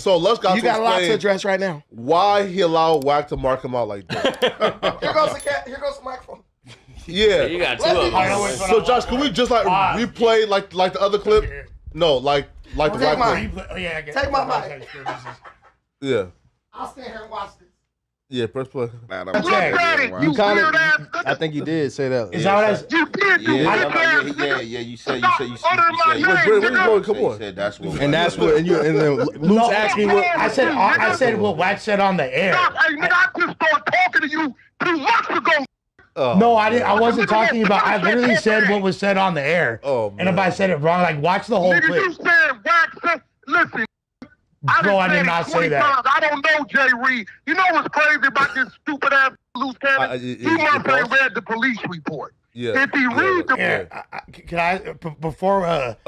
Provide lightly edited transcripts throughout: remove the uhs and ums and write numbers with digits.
So Lush got You got a lot to address right now. Why he allowed Wack to mark him out like that? Here goes the cat. Here goes the microphone. Yeah. You got two of them. So Josh, can we just like replay like the other clip? No, like the Wack clip. Take my mic. Yeah. I'll stand here and watch this. Yeah, press play. I think you did say that. Is that what I said? You did. Yeah. You said. Come on. Said that's what. And that's what. And then Luce asked me what I said what Wack said on the air. Hey, nigga, I just started talking to you 2 months ago. No, I didn't. I wasn't talking about. I literally said what was said on the air. Oh, man. And if I said it wrong, like watch the whole Nigga, clip. you said Wack said, listen. Bro, I did not say that. Times. I don't know Jay Reed. You know what's crazy about this stupid ass loose cannon? He must have read the police report. Yeah. If he read the Can I before I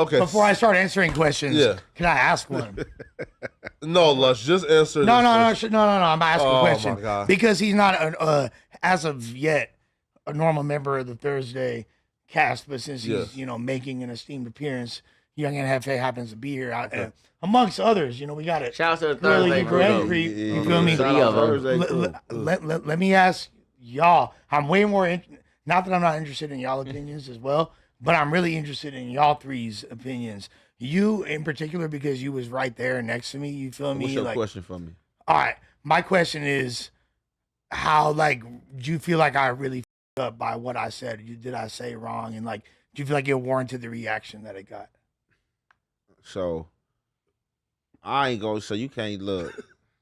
start answering questions? Yeah. Can I ask one? No, Lush, just answer. No. I'm asking a question my God. because he's not as of yet a normal member of the Thursday cast, but since he's making an esteemed appearance, Young NFA happens to be here. Amongst others, we got it. Shout out to the Thursday crew. You feel me? Let me ask y'all. I'm way more. Not that I'm not interested in y'all opinions as well, but I'm really interested in y'all three's opinions. You in particular because you was right there next to me. You feel me? What's your question for me? All right. My question is, how do you feel like I really f***ed up by what I said? Did I say wrong? And do you feel like it warranted the reaction that it got? So, I ain't gonna say you can't look.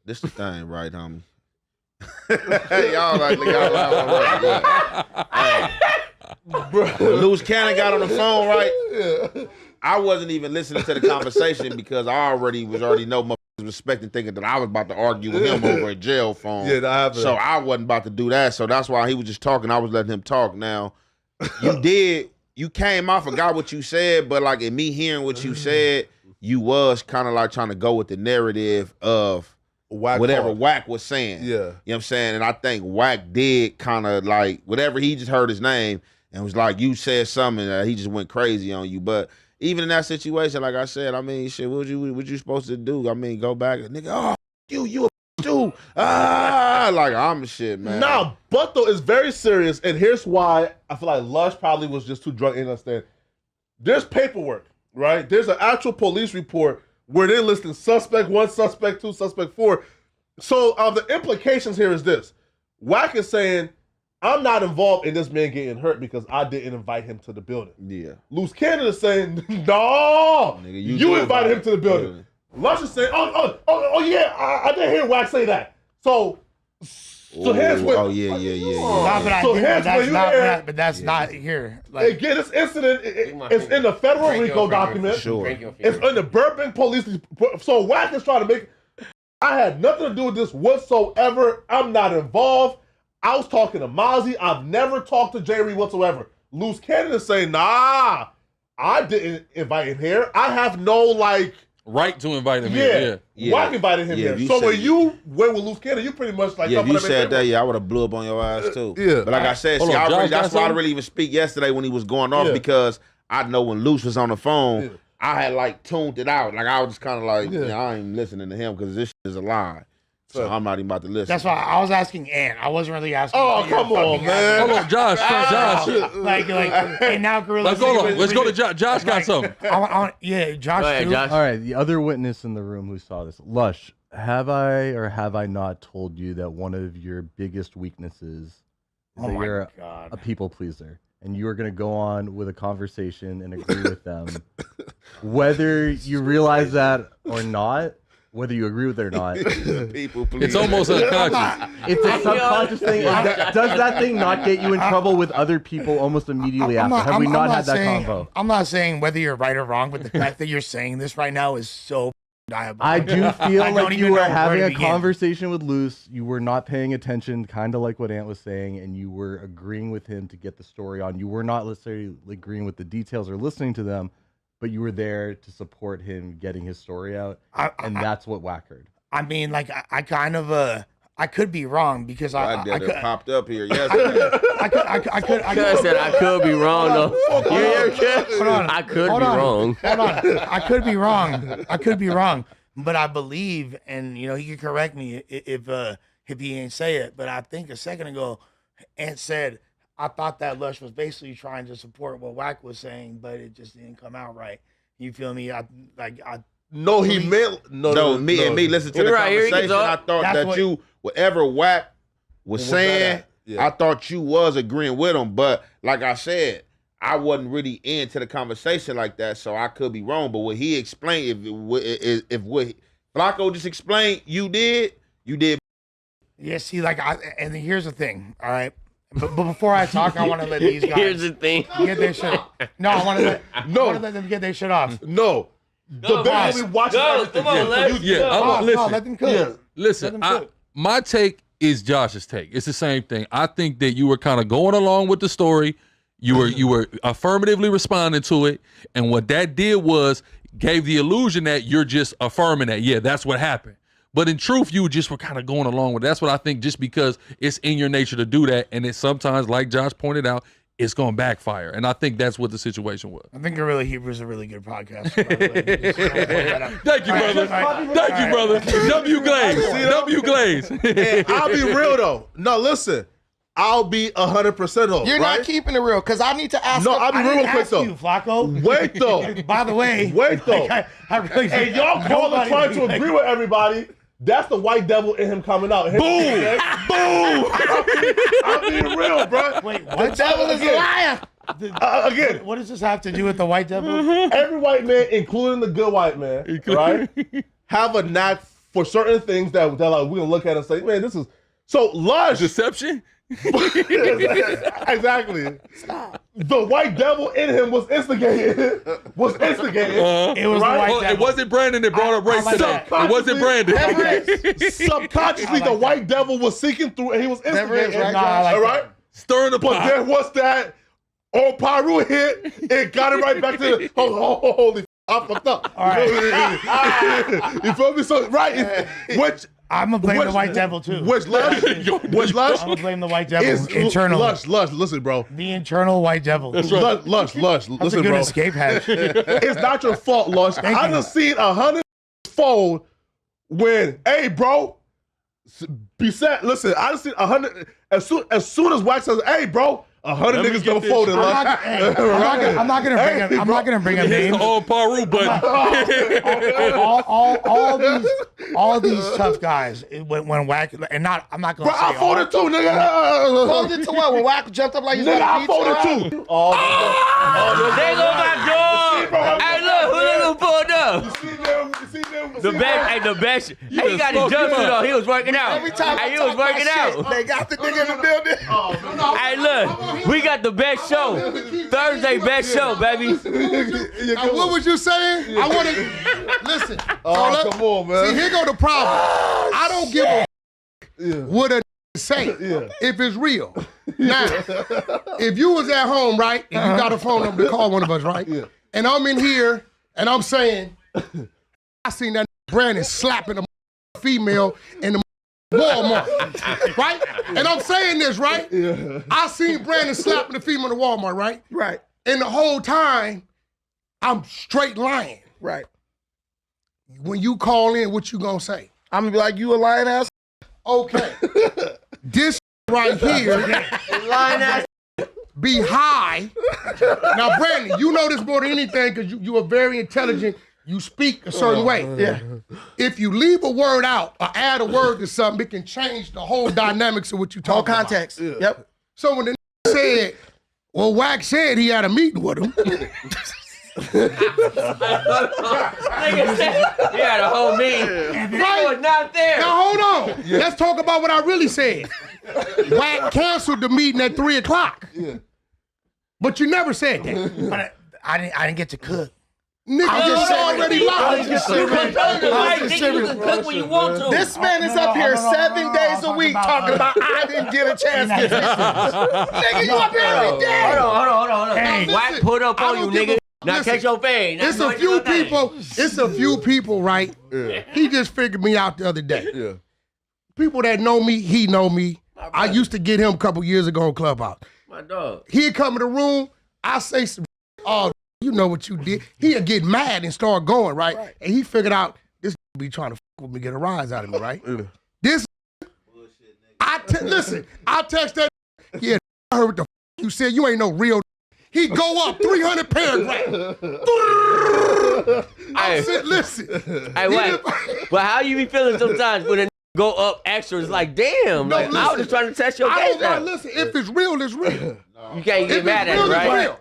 This the thing, right, homie? y'all like. Bro, when Loose Cannon got on the phone, right? Yeah. I wasn't even listening to the conversation because I already know motherfuckers was expecting thinking that I was about to argue with him over a jail phone. Yeah, that happened. So I wasn't about to do that. So that's why he was just talking. I was letting him talk. Now, you came off, forgot what you said, but in me hearing what you said, you was kind of trying to go with the narrative of whatever Wack was saying. Yeah. You know what I'm saying? And I think Wack did kind of whatever, he just heard his name and was you said something, he just went crazy on you. But even in that situation, like I said, I mean, shit, what you supposed to do? I mean, go back, nigga, you a dude. I'm a shit, man. Nah, but though, it's very serious, and here's why I feel like Lush probably was just too drunk in understand. There's paperwork, right? There's an actual police report where they're listing suspect 1, suspect 2, suspect 4. So the implications here is this. Wack is saying, I'm not involved in this man getting hurt because I didn't invite him to the building. Yeah. Loose Cannon is saying, no, nigga, you invited him to the building. Lush is saying, oh yeah, I didn't hear Wack say that. So here's what. Oh yeah. But that's not here. Again, this incident it's in the federal RICO document. Sure. It's in the Burbank police. So Wack is trying to make. I had nothing to do with this whatsoever. I'm not involved. I was talking to Mozzie. I've never talked to Jerry whatsoever. Loose Cannon is saying, nah, I didn't invite him here. I have no right to invite him here. Yeah. Wack invited him here. So when you went with Loose Cannon, you pretty much if you said that, I would have blew up on your ass too. Yeah. But I said, that's why I really even speak yesterday when he was going off because I know when Luce was on the phone, I had tuned it out. I was just kind of I ain't listening to him because this shit is a lie. So I'm not even about to listen. That's why I was asking Ant. I wasn't really asking. Oh, come on, man. Hold on, Josh. And now Gorilla. Let's go to Josh. Josh got something. Yeah, Josh. Go ahead, Josh. All right, the other witness in the room who saw this, Lush. Have I or have I not told you that one of your biggest weaknesses is that you're a people pleaser, and you are going to go on with a conversation and agree with them, whether you realize that or not? Whether you agree with it or not, it's almost unconscious. It's a subconscious thing. Does that thing not get you in trouble with other people almost immediately after? Have we not had that convo? I'm not saying whether you're right or wrong, but the fact that you're saying this right now is so diabolical. I do feel like you were having a conversation with Luce. You were not paying attention, kind of like what Ant was saying, and you were agreeing with him to get the story on. You were not necessarily agreeing with the details or listening to them, but you were there to support him getting his story out, and that's what Wack heard. I mean, I kind of I could be wrong because I could, popped up here. Yes, I could be wrong though. You hear, Hold on, I could be wrong. Hold on, I could be wrong. I could be wrong. But I believe, and he can correct me if he ain't say it, but I think a second ago, Ant said, I thought that Lush was basically trying to support what Wack was saying, but it just didn't come out right. You feel me? No, he meant no. Me listen to the conversation. I thought that you, whatever Wack was saying, I thought you was agreeing with him. But like I said, I wasn't really into the conversation like that, so I could be wrong. But what he explained, if what Flacco just explained, you did. Yeah, see, and here's the thing, all right? But before I talk, I want to let these guys Here's the thing. get their shit off. No, I want to let them get their shit off. No. Go, boss. Go, come on, let's go. Listen. Let them cook. Listen, my take is Josh's take. It's the same thing. I think that you were kind of going along with the story. You were affirmatively responding to it, and what that did was gave the illusion that you're just affirming that. Yeah, that's what happened. But in truth, you just were kind of going along with it. That's what I think, just because it's in your nature to do that, and it sometimes, like Josh pointed out, it's going to backfire. And I think that's what the situation was. I think Gorilla Hebrew is a really good podcast. Thank you, brother. Thank you, brother. W Glaze. W Glaze. And I'll be real though. No, listen. I'll be 100% off. You're not keeping it real, because I need to ask. No, I'll be real quick though. You, Flacco. Wait though. By the way. Wait though. I really And y'all calling trying to agree with everybody. That's the white devil in him coming out. Boom! Boom! I'm being real, bro. Wait, The what? devil is a liar. Again, What does this have to do with the white devil? every white man, including the good white man, right, have a knack for certain things that like we can look at and say, man, this is so Lush. Deception? Exactly. The white devil in him was instigated. It was right? the white devil. It wasn't Brandon that brought up race like today. that. It wasn't Brandon. Subconsciously, the white devil was seeking through, and he was instigating. right, Nah, I like all right. that. Stirring the But pot. there was that old Paru hit. It got it right back to the holy. I fucked up. All right. You feel me? So right, which I'm going to blame the white devil, too. which Lush, I'm going to blame the white devil. is Internal. Lush. Listen, bro. The internal white devil. That's Lush. That's Listen, a good bro. escape hatch. It's not your fault, Lush. I you. just seen 100-fold when, hey, bro, be set. Listen, I just seen 100. As soon as Wack says, hey, bro, 100 Let me niggas get gonna this fold it, Lush. I'm not gonna bring up It's names. the old Paru button. all these tough guys when Wack and I'm not gonna Bro, say I folded too, nigga. Folded to what? When Wack jumped up like he's Nigga, got a I pizza? folded too. There go my dog. Hey, look, who pulled up? You see them? The best. Hey, he got his smoke him jumpsuit up. on. He was working out. Every time Hey, I he was talk my working shit, out. they got the nigga in the building. Hey, look, we got the best show. Thursday best show, baby. Now, what was you saying? I want to listen. Oh, come on, man. See, here go the problem. I don't give a what a say if it's real. Now, if you was at home, right, and you got a phone number to call one of us, right, and I'm in here and I'm saying, I seen that Brandon slapping a female in the Walmart, right? And I'm saying this, right? I seen Brandon slapping the female in the Walmart, right? Right, And the whole time, I'm straight lying. right. When you call in, what you gonna say? I'm gonna be like, you a lying ass. Okay. This right here Lying ass. be high. Now, Brandon, you know this more than anything because you are very intelligent. You speak a certain way. Yeah. If you leave a word out or add a word to something, it can change the whole dynamics of what you talk All about. context. Yep. So when the said, well, Wack said he had a meeting with him. Nigga said he had a whole meeting. Nigga was not there. Now hold on. Let's talk about what I really said. Wack canceled the meeting at 3 o'clock. But you never said that. But I didn't get to cook. Nigga, you already lied. You can cook the right, nigga. You can cook when you want to. This man is up here 7 days a week talking about I didn't get a chance to get nigga, you up here every day. Hold on. Hey, Wack listen, put up I on don't you, give a- nigga. Now listen, catch your fade. It's a few people. It's a few people, right? He just figured me out the other day. Yeah. People that know me, he know me. I used to get him a couple years ago on Clubhouse. My dog. He'd come in the room. I say some, oh, you know what you did. He'd get mad and start going, right? And he figured out this be trying to with me, get a rise out of me, right? This, listen, I text that, yeah, I heard what the you said, you ain't no real. He go up 300 paragraphs. I said, listen. Hey, wait. But how you be feeling sometimes when a go up extra? It's like, damn. No, like, listen, I was just trying to test your I case don't out. Listen, if it's real, it's real. You can't get mad at it, right?